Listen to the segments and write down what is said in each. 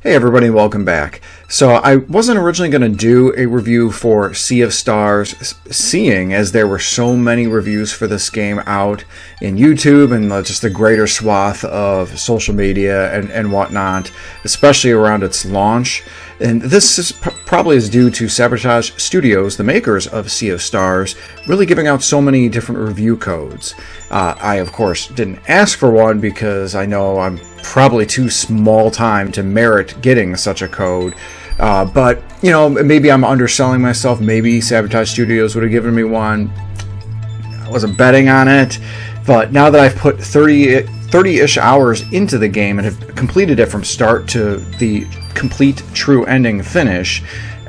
Hey everybody, welcome back. So I wasn't originally going to do a review for Sea of Stars, seeing as there were so many reviews for this game out in YouTube and just a greater swath of social media and whatnot, especially around its launch. And this is probably is due to Sabotage Studios, the makers of Sea of Stars, really giving out so many different review codes. I, of course, didn't ask for one because I know I'm probably too small time to merit getting such a code. But, you know, maybe I'm underselling myself. Maybe Sabotage Studios would have given me one. I wasn't betting on it. But now that I've put 30-ish hours into the game and have completed it from start to the complete true ending finish,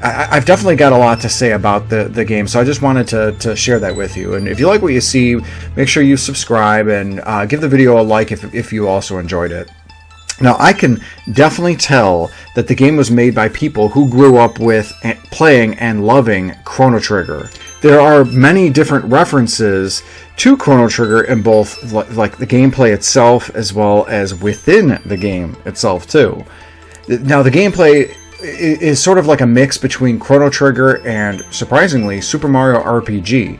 I've definitely got a lot to say about the game, so I just wanted to share that with you. And if you like what you see, make sure you subscribe and give the video a like if you also enjoyed it. Now, I can definitely tell that the game was made by people who grew up with playing and loving Chrono Trigger. There are many different references to Chrono Trigger in both like the gameplay itself as well as within the game itself too. Now, the gameplay is sort of like a mix between Chrono Trigger and, surprisingly, Super Mario RPG,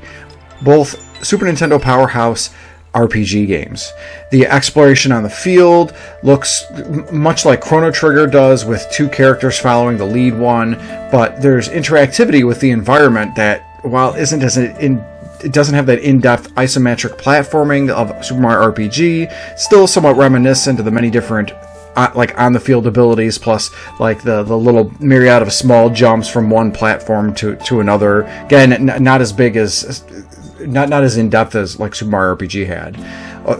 both Super Nintendo powerhouse RPG games. The exploration on the field looks much like Chrono Trigger does, with two characters following the lead one, but there's interactivity with the environment that, while it doesn't have that in-depth isometric platforming of Super Mario RPG, still somewhat reminiscent of the many different like on-the-field abilities, plus like the little myriad of small jumps from one platform to another. Again, not as big as, not as in-depth as like Super Mario RPG had.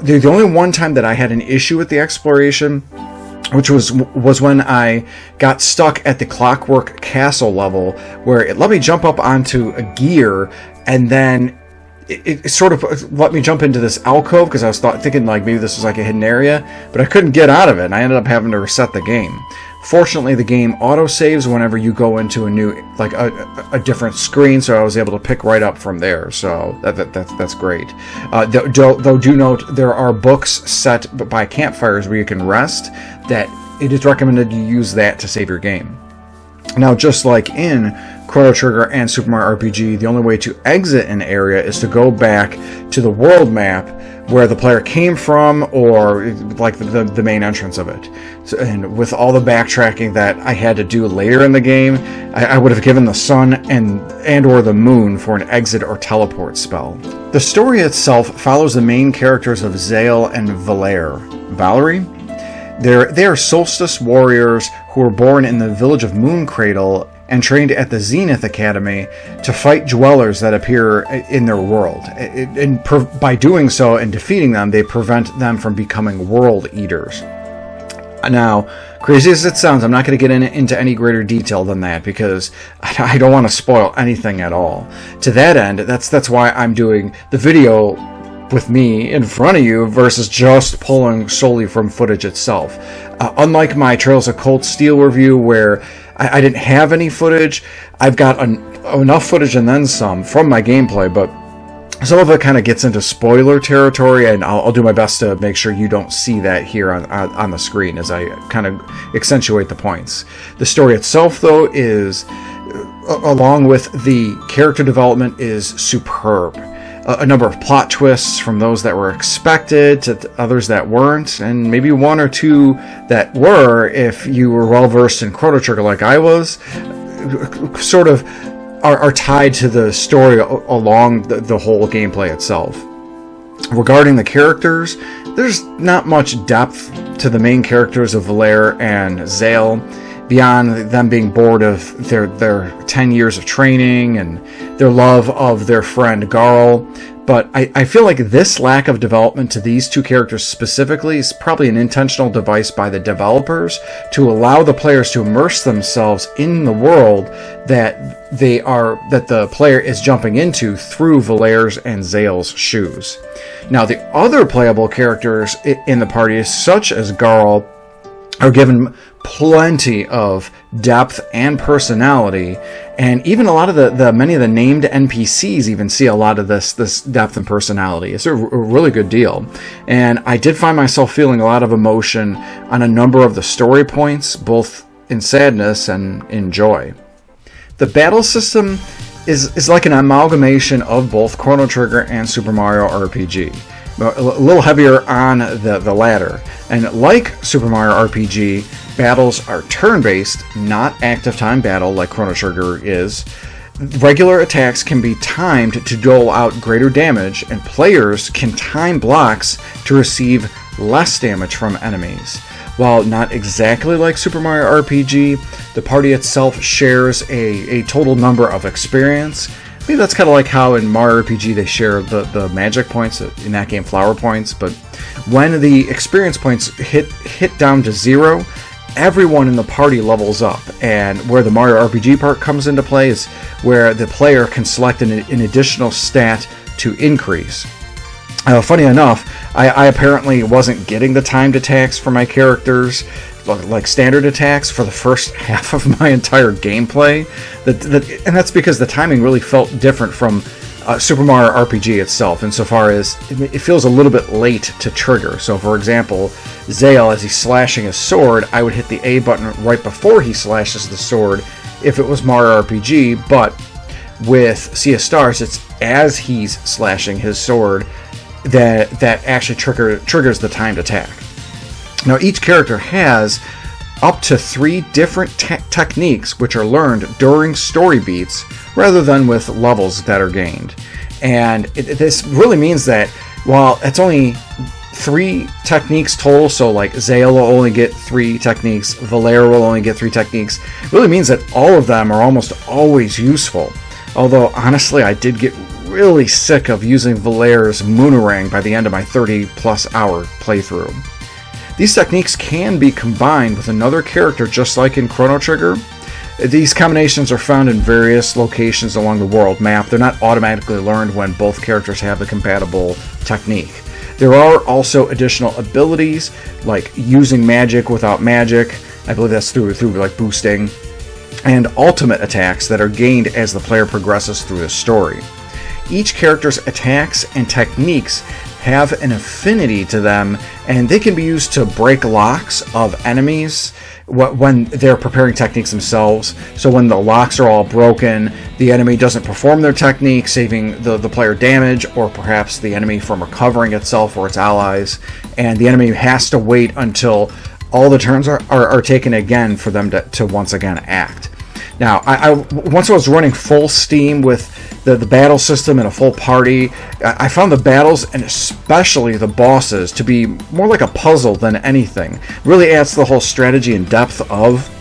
The only one time that I had an issue with the exploration, which was when I got stuck at the Clockwork Castle level, where it let me jump up onto a gear, and then it sort of let me jump into this alcove because I was thinking like maybe this was like a hidden area, but I couldn't get out of it, and I ended up having to reset the game. Fortunately, the game autosaves whenever you go into a new, like a different screen, so I was able to pick right up from there. So that's great. Though do note there are books set by campfires where you can rest. That it is recommended you use that to save your game. Now, just like in Chrono Trigger and Super Mario RPG, the only way to exit an area is to go back to the world map where the player came from, or like the main entrance of it. So, and with all the backtracking that I had to do later in the game, I would have given the sun and or the moon for an exit or teleport spell. The story itself follows the main characters of Zale and Valerie. They are solstice warriors who were born in the village of Mooncradle and trained at the Zenith Academy to fight dwellers that appear in their world. And by doing so and defeating them, they prevent them from becoming world eaters. Now, crazy as it sounds, I'm not going to get into any greater detail than that because I don't want to spoil anything at all. To that end, that's why I'm doing the video with me in front of you versus just pulling solely from footage itself. Unlike my Trails of Cold Steel review where I didn't have any footage, I've got enough footage and then some from my gameplay, but some of it kind of gets into spoiler territory, and I'll do my best to make sure you don't see that here on the screen as I kind of accentuate the points. The story itself, though, is, along with the character development, is superb. A number of plot twists, from those that were expected to others that weren't, and maybe one or two that were, if you were well versed in Chrono Trigger like I was, sort of are tied to the story along the whole gameplay itself. Regarding the characters, there's not much depth to the main characters of Valere and Zale, beyond them being bored of their 10 years of training and their love of their friend Garl. But I feel like this lack of development to these two characters specifically is probably an intentional device by the developers to allow the players to immerse themselves in the world that the player is jumping into through Valere's and Zale's shoes. Now, the other playable characters in the party, such as Garl, are given plenty of depth and personality, and even a lot of the many of the named NPCs even see a lot of this depth and personality. It's a really good deal, and I did find myself feeling a lot of emotion on a number of the story points, both in sadness and in joy. The battle system is like an amalgamation of both Chrono Trigger and Super Mario RPG. A little heavier on the latter. And like Super Mario RPG, battles are turn-based, not active time battle like Chrono Trigger is. Regular attacks can be timed to dole out greater damage, and players can time blocks to receive less damage from enemies. While not exactly like Super Mario RPG, the party itself shares a total number of experience. Maybe that's kind of like how in Mario RPG they share the magic points, in that game flower points, but when the experience points hit down to 0, everyone in the party levels up, and where the Mario RPG part comes into play is where the player can select an additional stat to increase. Funny enough, I apparently wasn't getting the timed attacks for my characters, like standard attacks, for the first half of my entire gameplay. And that's because the timing really felt different from Super Mario RPG itself, insofar as it feels a little bit late to trigger. So, for example, Zale, as he's slashing his sword, I would hit the A button right before he slashes the sword if it was Mario RPG, but with Sea of Stars, it's as he's slashing his sword that actually triggers the timed attack. Now, each character has up to 3 different techniques which are learned during story beats rather than with levels that are gained. And this really means that while it's only 3 techniques total, so like Zale will only get 3 techniques, Valera will only get 3 techniques, it really means that all of them are almost always useful. Although, honestly, I did get really sick of using Valera's Moonerang by the end of my 30-plus hour playthrough. These techniques can be combined with another character just like in Chrono Trigger. These combinations are found in various locations along the world map. They're not automatically learned when both characters have the compatible technique. There are also additional abilities, like using magic without magic. I believe that's through like boosting. And ultimate attacks that are gained as the player progresses through the story. Each character's attacks and techniques have an affinity to them, and they can be used to break locks of enemies when they're preparing techniques themselves. So when the locks are all broken, the enemy doesn't perform their technique, saving the player damage, or perhaps the enemy from recovering itself or its allies, and the enemy has to wait until all the turns are taken again for them to once again act. Now, once I was running full steam with the battle system and a full party, I found the battles, and especially the bosses, to be more like a puzzle than anything. It really adds to the whole strategy and depth of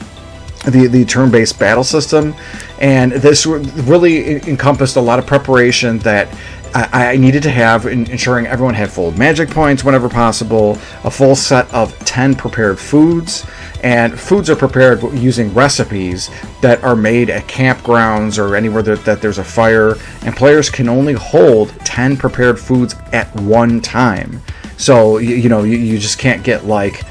the turn-based battle system, and this really encompassed a lot of preparation that I needed to have, in ensuring everyone had full magic points whenever possible, a full set of 10 prepared foods, and foods are prepared using recipes that are made at campgrounds or anywhere that there's a fire, and players can only hold 10 prepared foods at one time. So, you just can't get like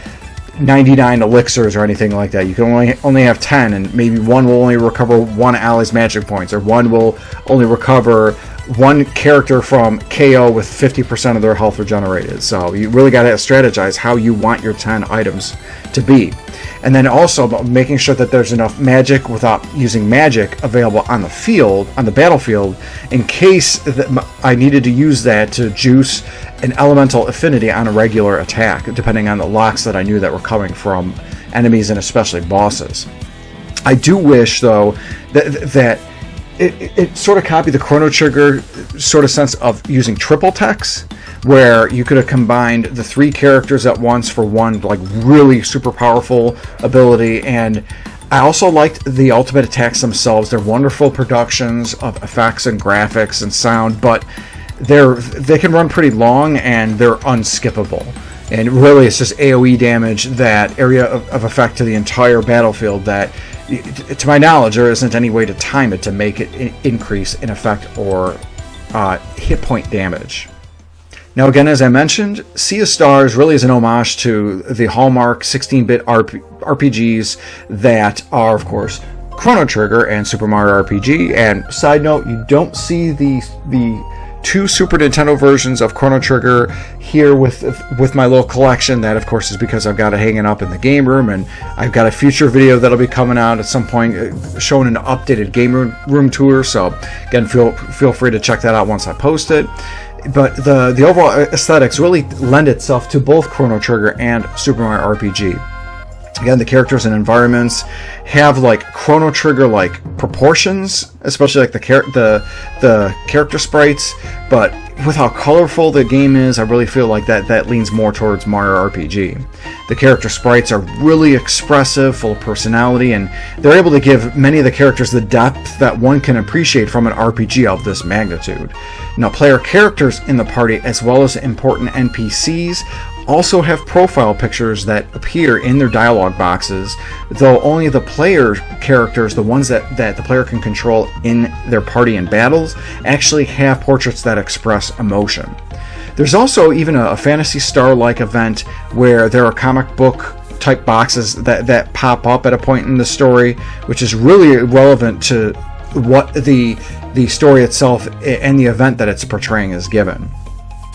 99 elixirs or anything like that. You can only have 10, and maybe one will only recover one ally's magic points, or one will only recover one character from KO with 50% of their health regenerated. So you really got to strategize how you want your 10 items to be. And then also making sure that there's enough magic without using magic available on the battlefield, in case I needed to use that to juice an elemental affinity on a regular attack, depending on the locks that I knew that were coming from enemies and especially bosses. I do wish, though, that it sort of copied the Chrono Trigger sort of sense of using triple techs, where you could have combined the 3 characters at once for one like really super powerful ability. And I also liked the ultimate attacks themselves. They're wonderful productions of effects and graphics and sound, but they can run pretty long and they're unskippable. And really, it's just AoE damage, that area of effect to the entire battlefield, that, to my knowledge, there isn't any way to time it to make it increase in effect or hit point damage. Now, again, as I mentioned, Sea of Stars really is an homage to the hallmark 16-bit RPGs that are, of course, Chrono Trigger and Super Mario RPG. And side note, you don't see the 2 Super Nintendo versions of Chrono Trigger here with my little collection. That, of course, is because I've got it hanging up in the game room, and I've got a future video that'll be coming out at some point showing an updated game room tour. So again, feel free to check that out once I post it. But the overall aesthetics really lend itself to both Chrono Trigger and Super Mario RPG. Again, the characters and environments have like Chrono Trigger like proportions, especially like the character sprites. But with how colorful the game is, I really feel like that leans more towards Mario RPG. The character sprites are really expressive, full of personality, and they're able to give many of the characters the depth that one can appreciate from an RPG of this magnitude. Now, player characters in the party, as well as important NPCs, also have profile pictures that appear in their dialogue boxes, though only the player characters, the ones that the player can control in their party and battles, actually have portraits that express emotion. There's also even a Phantasy Star-like event where there are comic book type boxes that pop up at a point in the story, which is really relevant to what the story itself and the event that it's portraying is given.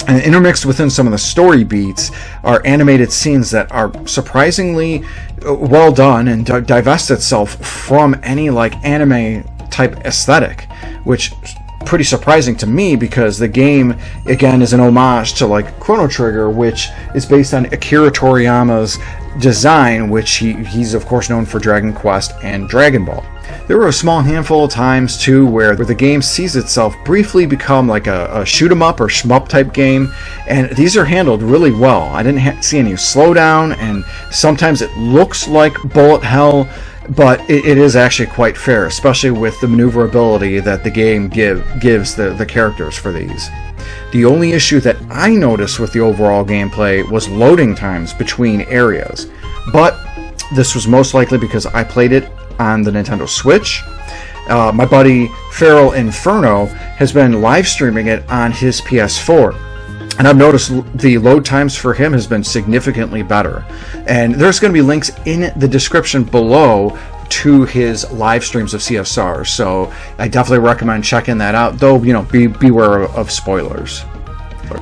And intermixed within some of the story beats are animated scenes that are surprisingly well done and divest itself from any like anime type aesthetic, which is pretty surprising to me because the game again is an homage to like Chrono Trigger, which is based on Akira Toriyama's design, which he's of course known for Dragon Quest and Dragon Ball. There were a small handful of times too where the game sees itself briefly become like a shoot 'em up or shmup type game, and these are handled really well. I didn't see any slowdown, and sometimes it looks like bullet hell, but it is actually quite fair, especially with the maneuverability that the game gives the characters for these. The only issue that I noticed with the overall gameplay was loading times between areas, but this was most likely because I played it on the Nintendo Switch. My buddy FeralInferno has been live streaming it on his PS4, and I've noticed the load times for him has been significantly better. And there's going to be links in the description below to his live streams of Sea of Stars, so I definitely recommend checking that out, though beware of spoilers.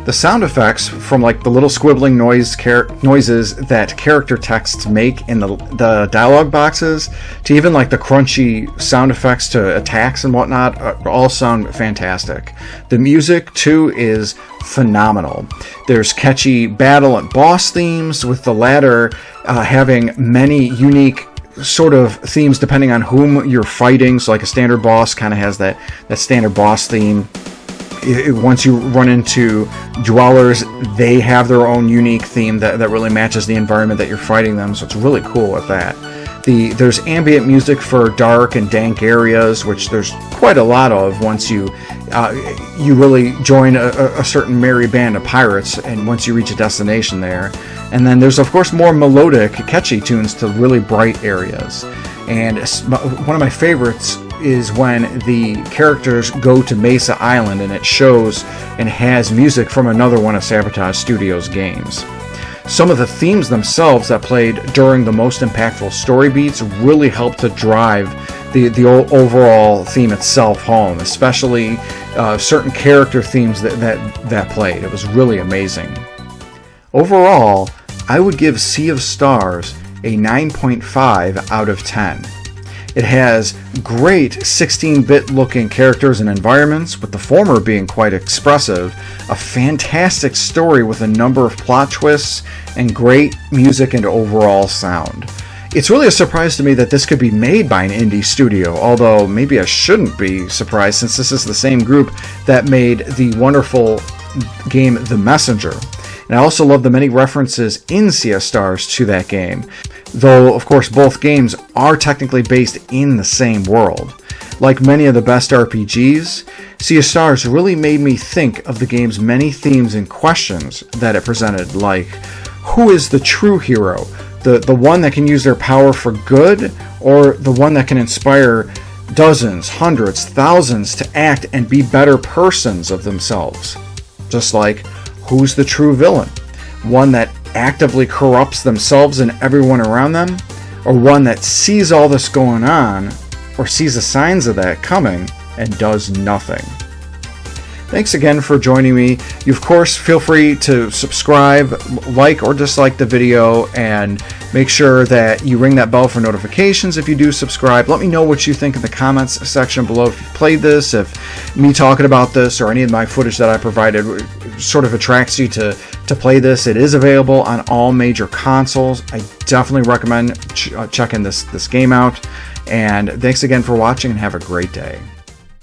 The sound effects from like the little squibbling noises that character texts make in the dialogue boxes, to even like the crunchy sound effects to attacks and whatnot, all sound fantastic. The music too is phenomenal. There's catchy battle and boss themes, with the latter having many unique sort of themes depending on whom you're fighting. So like a standard boss kind of has that standard boss theme. Once you run into dwellers, they have their own unique theme that really matches the environment that you're fighting them, so it's really cool with that. There's ambient music for dark and dank areas, which there's quite a lot of once you really join a certain merry band of pirates, and once you reach a destination there. And then there's of course more melodic, catchy tunes to really bright areas. And one of my favorites is when the characters go to Mesa Island, and it shows and has music from another one of Sabotage Studios' games. Some of the themes themselves that played during the most impactful story beats really helped to drive the overall theme itself home, especially certain character themes that played. It was really amazing. Overall, I would give Sea of Stars a 9.5 out of 10. It has great 16-bit looking characters and environments, with the former being quite expressive, a fantastic story with a number of plot twists, and great music and overall sound. It's really a surprise to me that this could be made by an indie studio, although maybe I shouldn't be surprised since this is the same group that made the wonderful game The Messenger. And I also love the many references in Sea of Stars to that game, though of course both games are technically based in the same world. Like many of the best RPGs, Sea of Stars really made me think of the game's many themes and questions that it presented, like who is the true hero? The one that can use their power for good, or the one that can inspire dozens, hundreds, thousands to act and be better persons of themselves? Just like, who's the true villain? One that actively corrupts themselves and everyone around them, or one that sees all this going on, or sees the signs of that coming and does nothing? thanks again for joining me. You, of course, feel free to subscribe, like or dislike the video, and make sure that you ring that bell for notifications if you do subscribe. Let me know what you think in the comments section below if you've played this, if me talking about this or any of my footage that I provided sort of attracts you to play this. It is available on all major consoles. I definitely recommend checking this game out. And thanks again for watching, and have a great day.